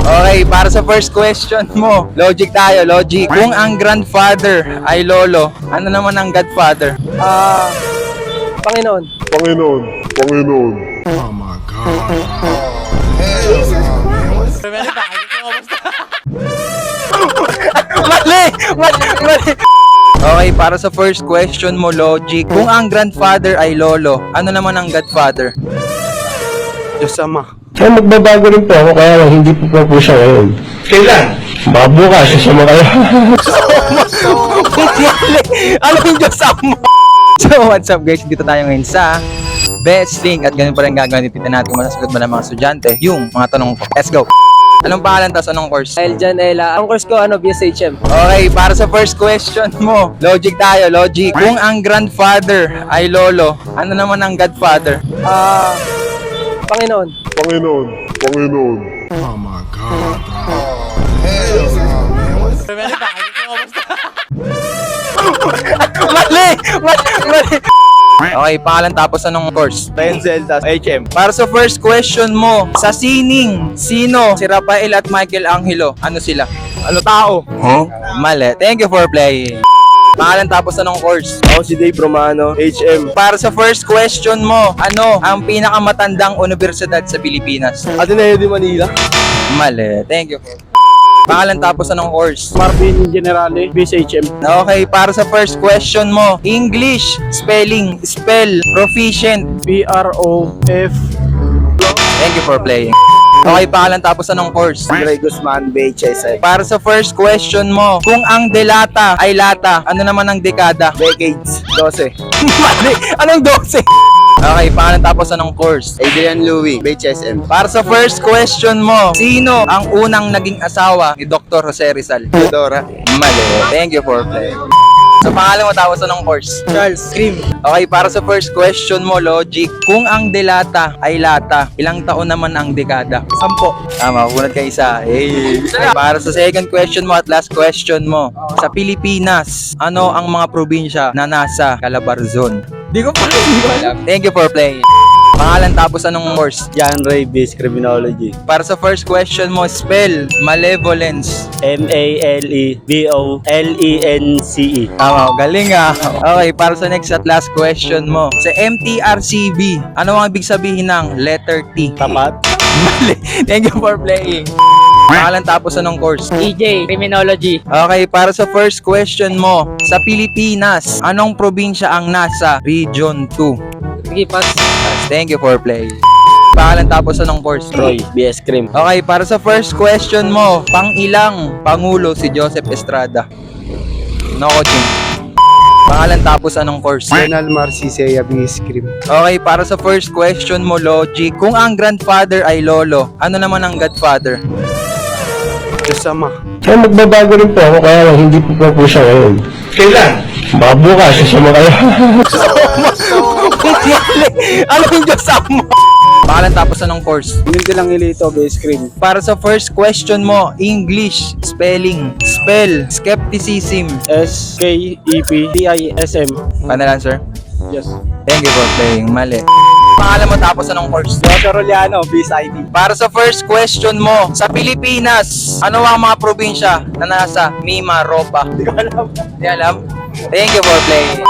Okay, para sa first question mo, logic tayo, logic. Kung ang grandfather ay lolo, ano naman ang godfather? Panginoon. Panginoon. Panginoon. Mali! Mali! Okay, para sa first question mo, logic. Kung ang grandfather ay lolo, ano naman ang godfather? Diyos Ama. Kaya magbabago rin po ako, kaya lang hindi po siya ngayon. Kailan? Baka bukas, sasama kayo. Ano yung Diyos Ama? So, what's up guys? Dito tayo ngayon sa Best Link at ganun pa rin gagawin natin kung masasagot ba ng mga estudyante yung mga tanong ko. Let's go! Anong pangalan tas anong course? Eljan Ella. Ang course ko, BSHM. Okay, para sa first question mo, logic tayo, logic. Kung ang grandfather ay lolo, ano naman ang godfather? Panginoon. Panginoon. Panginoon. Mali! Mali! Okay, pangalan tapos anong course? Denzel, tas HM. Para sa first question mo, sa sining, sino si Rafael at Michael Angelo? Ano sila? Ano tao? Mali. Thank you for playing. Pangalan tapos anong course? Ako si Dave Romano, HM. Para sa first question mo, ano ang pinakamatandang universidad sa Pilipinas? Ateneo de Manila. Mali. Thank you. Pangalan tapos anong course? Marvin Generale, BSHM. Okay, para sa first question mo, English, spelling, spell, proficient. PROF. Thank you for playing. Okay, pangalan tapos anong course? Andre Guzman, BHSM. Para sa first question mo, kung ang delata ay lata, ano naman ang dekada? Decades, 12. Mali! Anong 12? Okay, pangalan tapos anong course? Adrian Louie, BHSM. Para sa first question mo, sino ang unang naging asawa ni Dr. Jose Rizal? Theodora. Mali. Thank you for playing. So, pangalan mo tapos anong course? Charles Cream. Okay, para sa first question mo, logic. Kung ang delata ay lata, ilang taon naman ang dekada? 10. Tama, unad ka isa. Hey. Para sa second question mo at last question mo, sa Pilipinas, ano ang mga probinsya na nasa Calabarzon? Di ko alam. Thank you for playing. Pangalan tapos anong course? John Ray, BS Criminology. Para sa first question mo, spell malevolence. MALEVOLENCE. Tama, galing ah. Okay, para sa next at last question mo, sa MTRCB, ano ang ibig sabihin ng letter T? Tapat. Mali. Thank you for playing. Pangalan tapos anong course? EJ, Criminology. Okay, para sa first question mo, sa Pilipinas, anong probinsya ang nasa Region 2? Sige, pass. Thank you for playing. Pangalan tapos anong course? Roy, BS Crim. Okay, para sa first question mo, pang-ilang Pangulo si Joseph Estrada? No coaching. Pangalan tapos anong course? Renal Marcisea, BS Crim. Okay, para sa first question mo, logic. Kung ang grandfather ay lolo, ano naman ang godfather? Diyos Ama. Kaya magbabago rin po ako, kaya lang hindi po siya ngayon. Kailan? Baka bukas, sasama kayo. Ano yung Diyos Ama? Pangalan tapos anong course? Hindi lang ilito, BS Crim. Para sa first question mo, English, spelling, spell, skepticism. SKEPTISM. Panalan, sir? Yes. Thank you for playing. Mali. Pangalan mo tapos anong course? Dr. Roliano, BSID. Para sa first question mo, sa Pilipinas, ano ang mga probinsya na nasa Mimaropa? Hindi ko alam. Hindi alam? Thank you for playing.